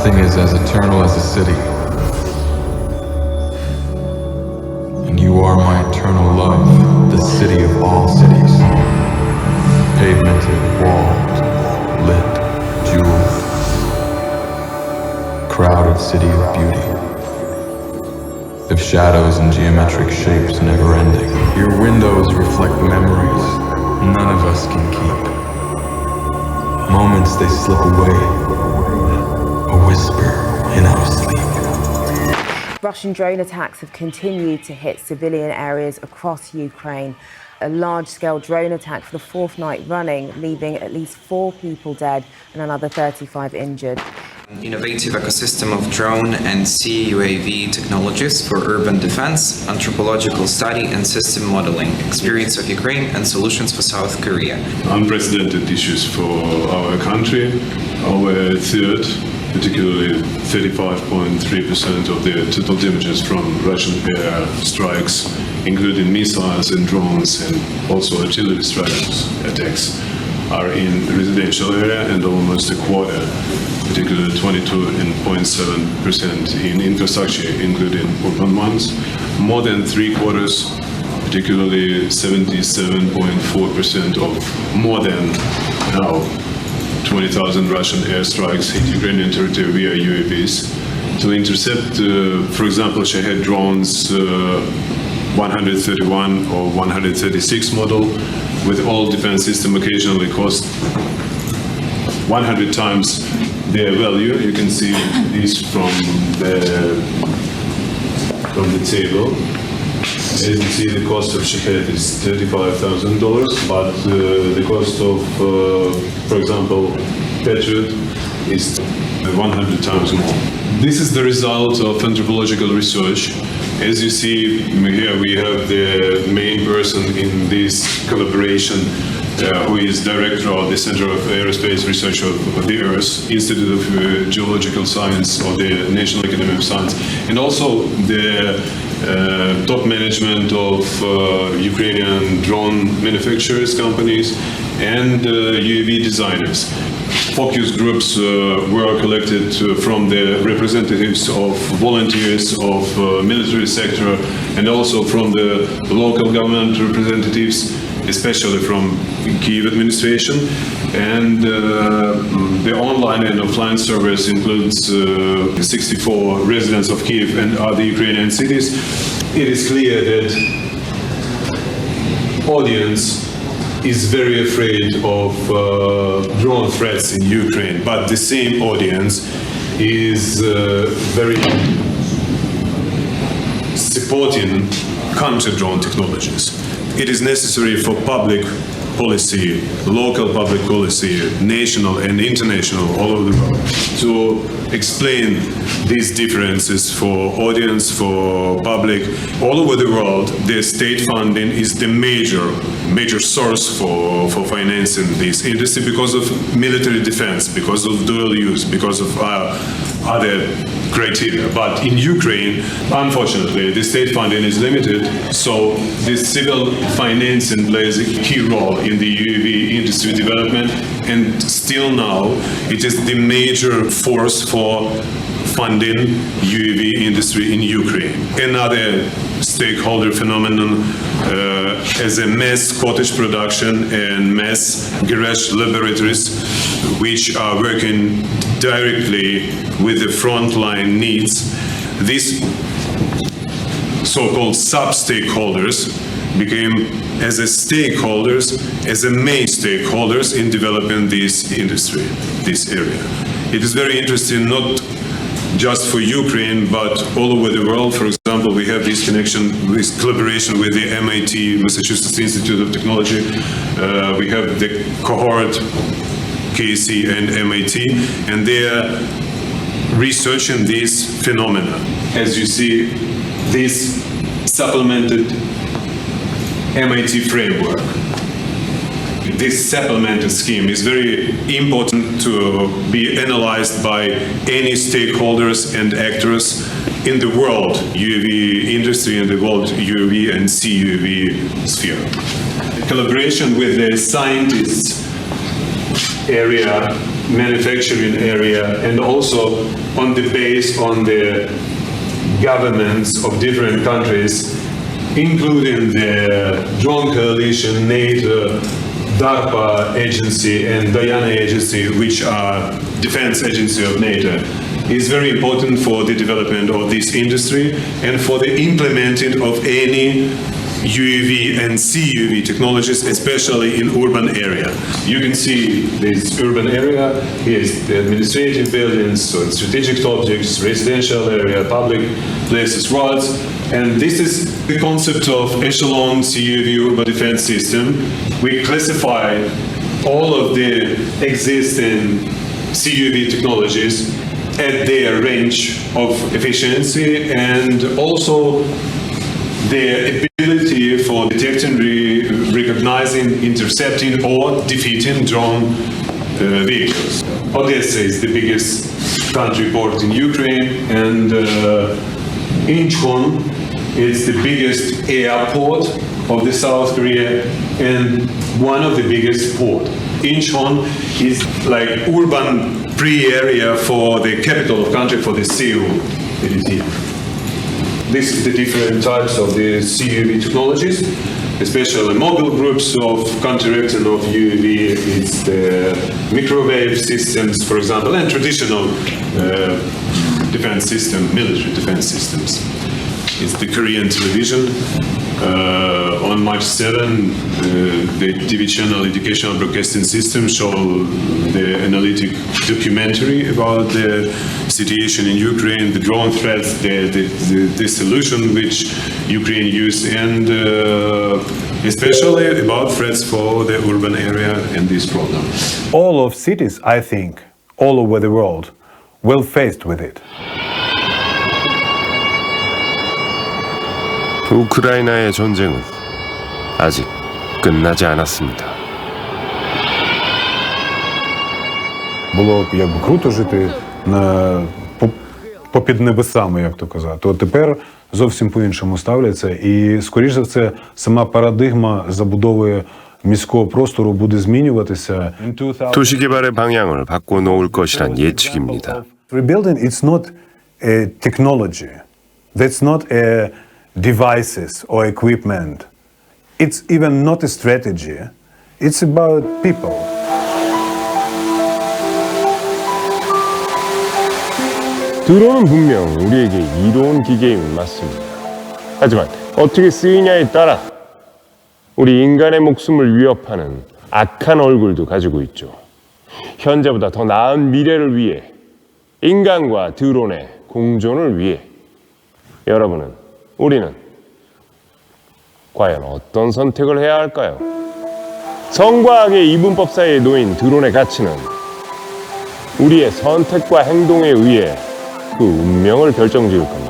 Nothing is as eternal as a city. And you are my eternal love, the city of all cities. Pavemented, walled, lit, jeweled. Crowded city of beauty. Of shadows and geometric shapes never ending. Your windows reflect memories none of us can keep. Moments they slip away, a whisper in our sleep. Russian drone attacks have continued to hit civilian areas across Ukraine. A large-scale drone attack for the fourth night running, leaving at least 4 people dead and another 35 injured. Innovative ecosystem of drone and sea UAV technologies for urban defense, anthropological study and system modeling, experience of Ukraine and solutions for South Korea. Unprecedented issues for our country. Our third, particularly 35.3% of the total damages from Russian air strikes, including missiles and drones and also artillery strikes, attacks, are in residential area, and almost a quarter, particularly 22.7% in infrastructure, including urban ones. More than 3/4, particularly 77.4% of more than now 20,000 Russian airstrikes hit Ukrainian territory via UAVs. To intercept, for example, Shahed drones 131 or 136 model with all defense system occasionally cost 100 times their value. You can see this from the table. As you see, the cost of Shahed is $35,000, but the cost of, for example, Patriot is 100 times more. This is the result of anthropological research. As you see here, we have the main person in this collaboration, who is director of the Center of Aerospace Research of the Earth, Institute of Geological Science of the National Academy of Science, and also the top management of Ukrainian drone manufacturers, companies, and UAV designers. Focus groups were collected from the representatives of volunteers of military sector and also from the local government representatives, especially from Kyiv administration. And the online and offline service includes 64 residents of Kyiv and other Ukrainian cities. It is clear that audience is very afraid of drone threats in Ukraine, but the same audience is very supporting counter-drone technologies. It is necessary for public policy, local public policy, national and international, all over the world, to explain these differences for audience, for public. All over the world, the state funding is the major source for financing this industry because of military defense, because of dual use, because of other criteria. But in Ukraine, unfortunately, the state funding is limited, so the civil financing plays a key role in the UAV industry development, and still now it is the major force for funding UAV industry in Ukraine. Another stakeholder phenomenon as a mass cottage production and mass garage laboratories, which are working directly with the frontline needs. These so-called sub-stakeholders became as a stakeholders, as a main stakeholders in developing this industry, this area. It is very interesting, not just for Ukraine, but all over the world. For example, we have this connection, this collaboration with the MIT, Massachusetts Institute of Technology. We have the cohort, KC and MIT, and they are researching this phenomena. As you see, this supplemented MIT framework. This supplemented scheme is very important to be analyzed by any stakeholders and actors in the world UAV industry, in the world UAV and CUAV sphere. Collaboration with the scientists area manufacturing area, and also on the base on the governments of different countries, including the drone coalition, NATO, DARPA agency, and Diana agency, which are defense agency of NATO, is very important for the development of this industry and for the implementing of any UAV and CUAV technologies, especially in urban area. You can see this urban area. Here is the administrative buildings, so strategic objects, residential area, public places, roads, and this is the concept of echelon CUAV urban defense system. We classify all of the existing CUAV technologies at their range of efficiency and also their ability for detecting, recognizing, intercepting, or defeating drone vehicles. Odessa is the biggest country port in Ukraine, and Incheon is the biggest airport of the South Korea and one of the biggest ports. Incheon is like urban pre-area for the capital of country, for the Seoul. It is here. This is the different types of the CUAV technologies, especially mobile groups of counter-directing of UAV. It's the microwave systems, for example, and traditional defense system, military defense systems. It's the Korean television. On March 7, the TV channel Educational Broadcasting System showed the analytic documentary about the situation in Ukraine, the drone threats, the solution which Ukraine used, and especially about threats for the urban area and this problem. All of cities, I think, all over the world, will faced with it. 우크라이나의 전쟁은 아직 끝나지 않았습니다. Було б якби круто жити попід небесами, як то казати. То тепер зовсім по-іншому ставляться. І, скоріш за все, сама парадигма забудови міського простору буде змінюватися. 도시 개발의 방향을 바꿔놓을 것이란 예측입니다. Rebuilding, it's not a technology. That's not a devices or equipment. It's even not a strategy. It's about people. 드론은 분명 우리에게 이로운 기계임은 맞습니다. 하지만 어떻게 쓰이냐에 따라 우리 인간의 목숨을 위협하는 악한 얼굴도 가지고 있죠. 현재보다 더 나은 미래를 위해, 인간과 드론의 공존을 위해 우리는 과연 어떤 선택을 해야 할까요? 성과 악의 이분법 사이에 놓인 드론의 가치는 우리의 선택과 행동에 의해 그 운명을 결정지을 겁니다.